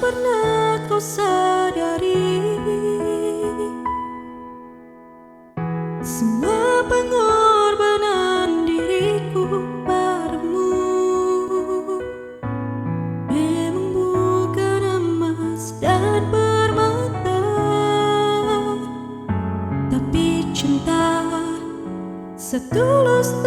pernah kau sadari, semua pengorbanan diriku padamu memang bukan emas dan permata, tapi cinta setulus